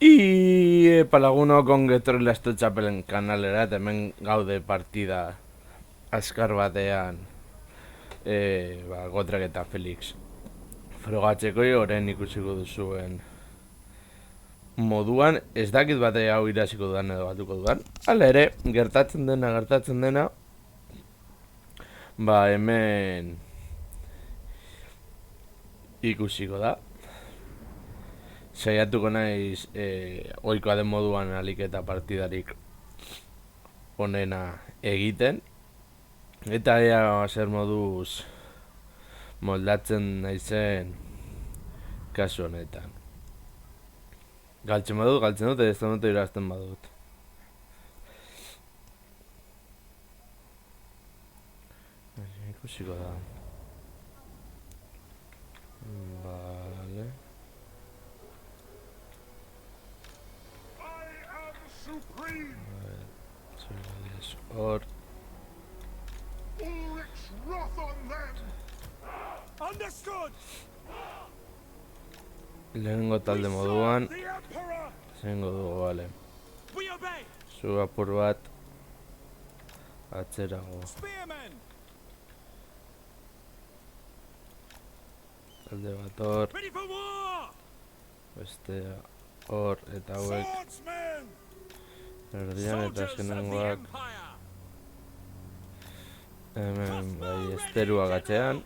Palagunok ongetorri Lasto Txapelen kanalera, eta hemen gaude partida azkar batean Gotrak eta Felix frogatzeko, orain ikusiko duzuen moduan. Ez dakit bate hau irasiko dudan edo batuko dudan. Hala ere, gertatzen dena hemen ikusiko da. Saiatuko naiz ohikoa den moduan alik eta partidarik onena egiten, eta ea zer moduz moldatzen naizen kasu honetan. Galtzen dut, ez dut irazten badut. Ikusiko da. Vale. Hor. Lehenengo talde moduan zengo dugu, bale. Zu apur bat atzerago. Talde bat hor. Beste hor eta hauek erdian, eta azkenengoak hemen esterua gatzean.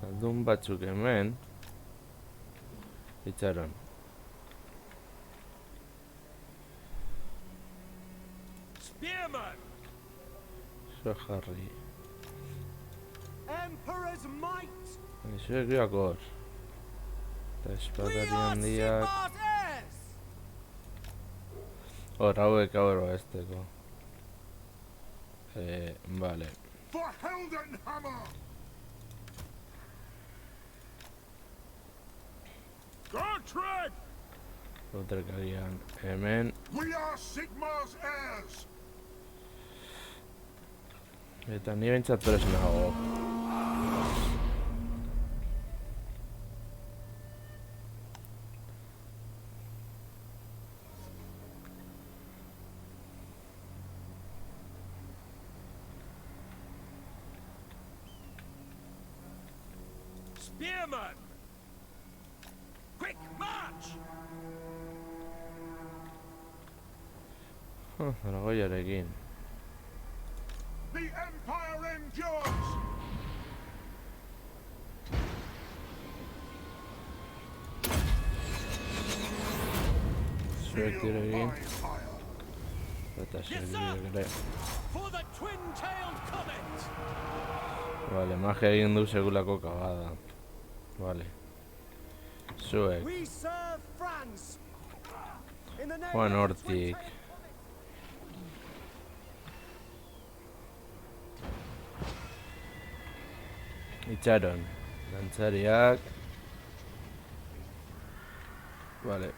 Zaldun batzuk hemen itxaron. Zo jarri. Zuek biak hor. Eta espadari handiak hor, hauek hor besteko. Vale. Gotrak agian hemen. Eta ni bentsat presen nago. Spearman! Quick march! Dragoiarekin. The Empire endures! Zuek direkin. Eta zuek dire. For the twin-tailed comet! Vale, magia egin du segulako kagada. Vale. Zuek. Joan hortik. Itxaron. Dantzariak. Vale.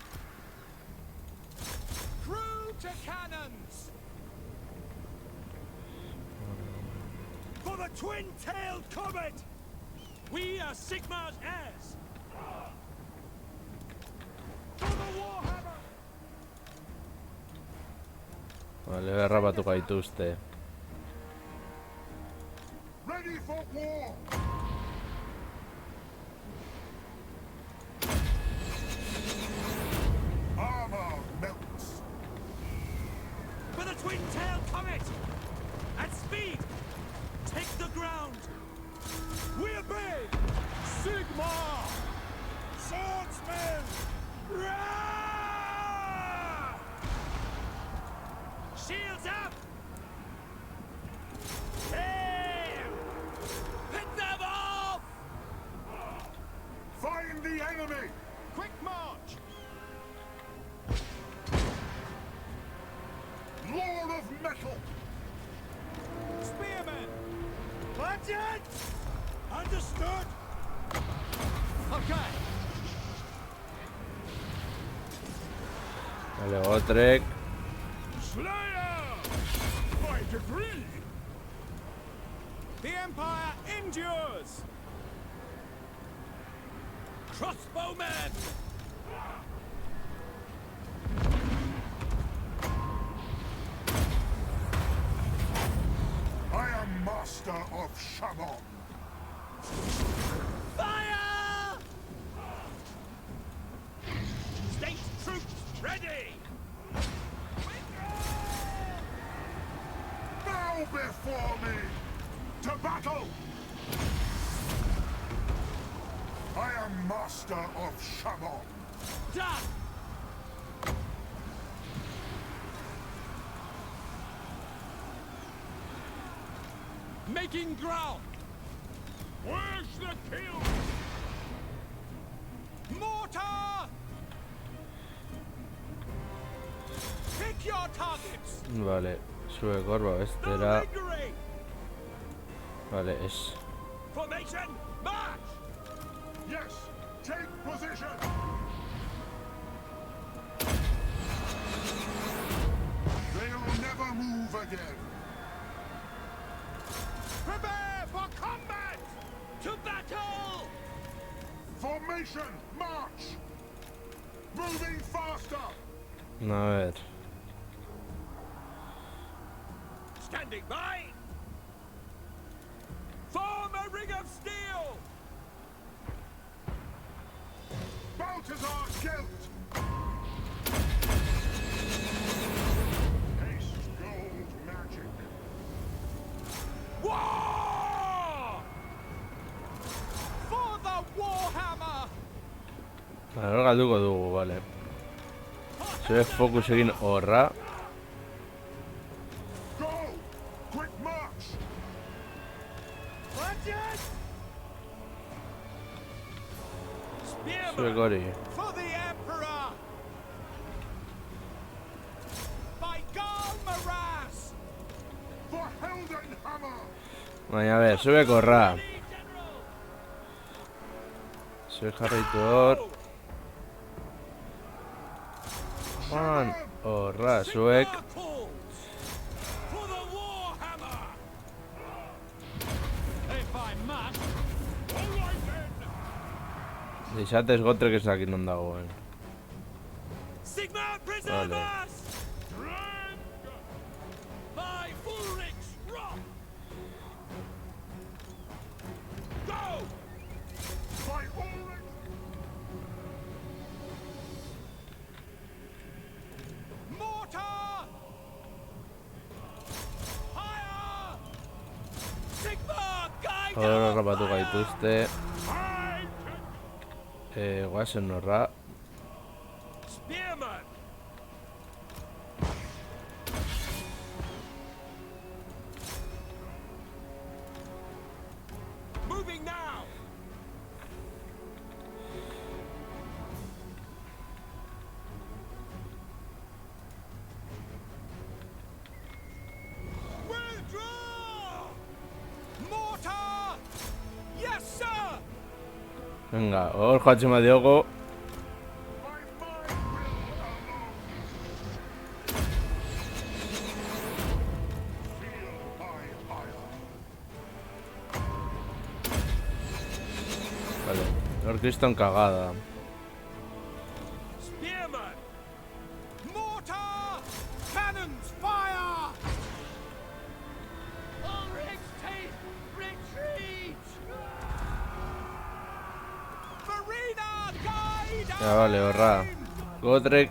Crew to cannons! For the twin-tailed comet! We are Sigmar's heirs! For the Warhammer! Vale, berrapatu gaituzte. Ready for war! Armor melts! For the twin-tailed comet! At speed! Take the ground! We obey! Sigmar! Swordsmen! Rah! Shields up! Aim! Hit them off! Find the enemy! Quick march! Lord of Metal! Spearmen! Budget! Understood! Okay! Vale, Gotrak. Slayer! By degree! The Empire endures! Crossbowmen! I am master of Shamon. Fire! State troops ready! Bow before me! To battle! I am master of Shamon. Done! Making ground! Where's the kill? Mortar! Pick your targets! Vale, sube corvo. Este No era... lingering! Vale, es... Formation, march! Yes, take position! They'll never move again. Prepare for combat! To battle! Formation, march! Moving faster! A ver... Standing by! Form a ring of steel! Balthazar Gelt! Haste gold magic! War! For the Warhammer! Hor galduko dugu, vale. Zure fokus egin horra. Go! Quick march! Budget! Zure hori. For the Emperor! By Gal Maras! For Heldenhammer! Baina, a ver, zure korra. Zure jarraitu hor. Juan, horra, zuek. For the Warhammer! If I must. All right then! Deixatez gotrek ez dakit non dagoen. Sigma preserve us! By Ulrich's Rock! Go! By Ulrich! Mortar! Fire! Sigma guide! Hor rapatu gaituzte. Hide! Guazen horra. Spearman! Moving now! Withdraw! Mortar! Yes, sir! Venga, hor joatzen badiogo. My mind will alone. Feel my ire. Vale, hor kriston kagada. Spearman! Mortar! Cannons fire! Ulrich's tape! Retreat! Marina guide! Ja, vale, horra. Gotrek.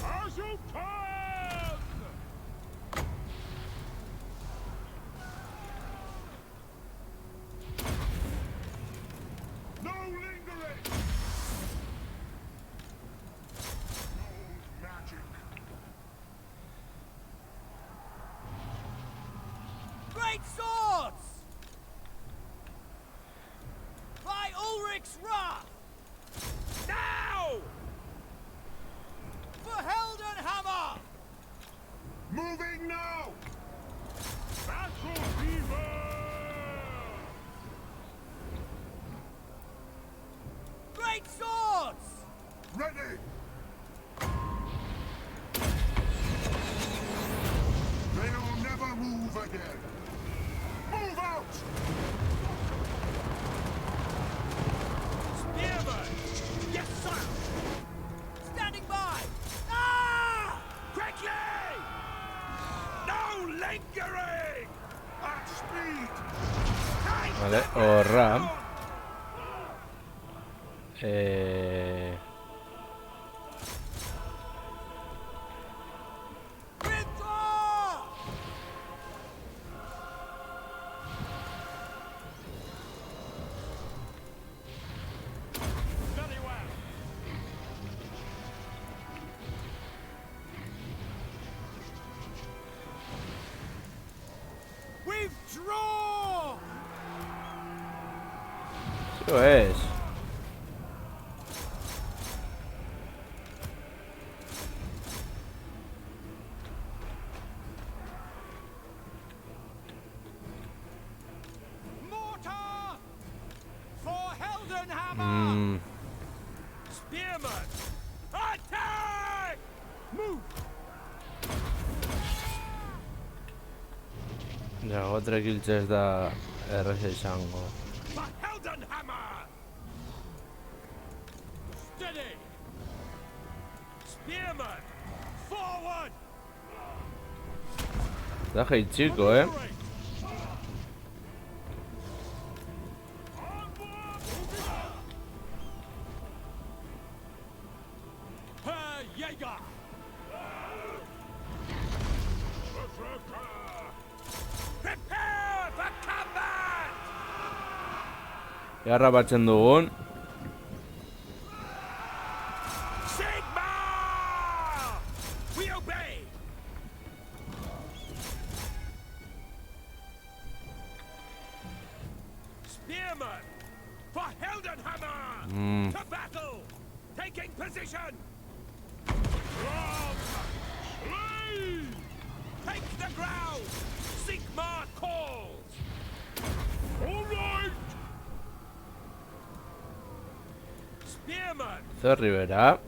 As you can! No lingering! Gold magic! Great swords! By Ulrich's wrath! Now! For Heldenhammer! Moving now! Battle fever! Great swords! Ready! They'll never move again! Move out! Spearman! Yes, sir! Standing by! Ah! Quickly! No lingering! At speed! Vale, horra. Withdraw! Very well. Withdraw! Eso es. Mortar! For Heldenhammer! Spearman! Attack! Move! Dago 3 kiltzez da errez izango. For Heldenhammer! Steady! Spearman! Forward! Da jaitsiko, Herr Jäger! Prepare for combat! Jarra batzen dugun. Sigma! We obey! Spearman! For Heldenhammer! To battle! Taking position! Drum! Slay! Take the ground! Sigma calls! All right! Spearman! Zorri bera.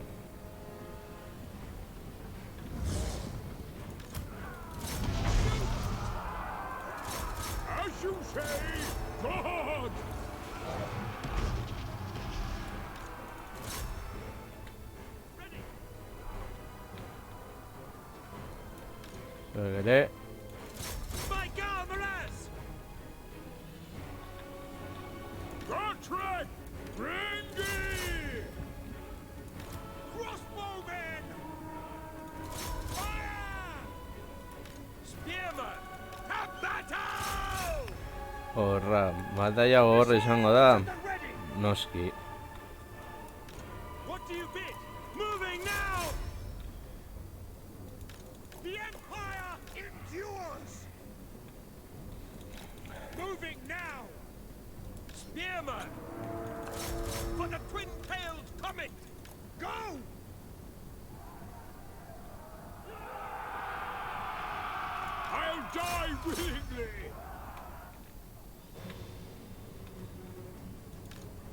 As you say, God! Ere. My Galmaras! Gotrek! Ringy! Crossbowmen! Fire! Spearman! To battle! Horra, batalla gogorra izango da. Ready! Noski. What do you bid? Moving now! The Empire endures! Moving now! Spearman! For the twin-tailed comet! Go! I'll die willingly!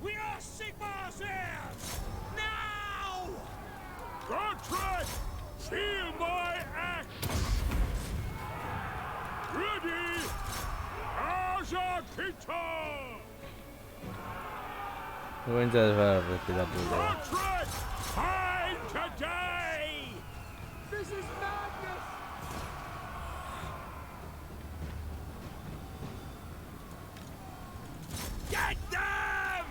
We are Sigmar's heirs! Now! Gotrek! Feel my axe! Ready! Azakita! Guaintza ez respiratu dugu. Gotrek! Fight today! This is madness! Get them!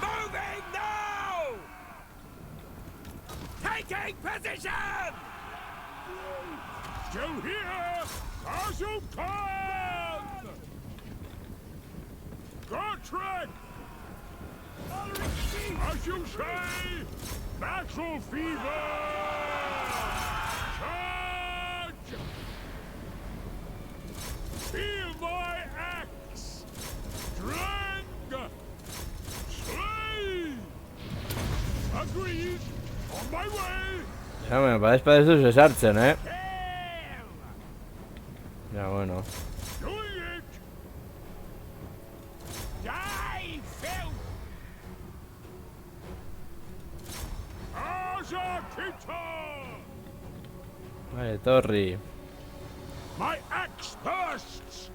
Moving now! Taking position! Still here! Azukan! Gotrek! As you say, battle fever! Charge! Feel my axe! Drang! Slay! Agreed! On my way! Ja, me parece para eso se sartzen, Kill! Ya, bueno. Doing it! Die, filth! Azakita! Vale, Torri. My axe thirsts!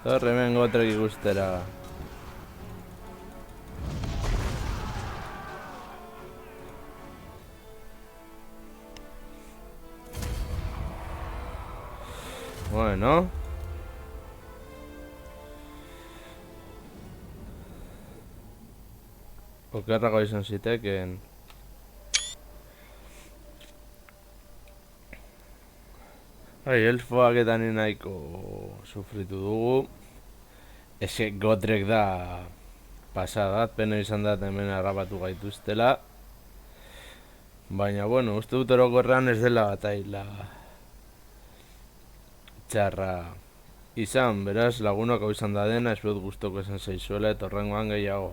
Torre hemen gotrek ikustera. Bueno. Okerrago izan ziteken. Elfoak eta ni nahiko sufritu dugu. Ese Godrek da pasadat, pena izan da hemen harrapatu gaituztela. Baina, bueno, uste dut orokorrean ez dela bataila txarra izan, beraz, lagunok hau izan da dena, ez dut guztoko esan zaizuela, eta horrengoan gehiago.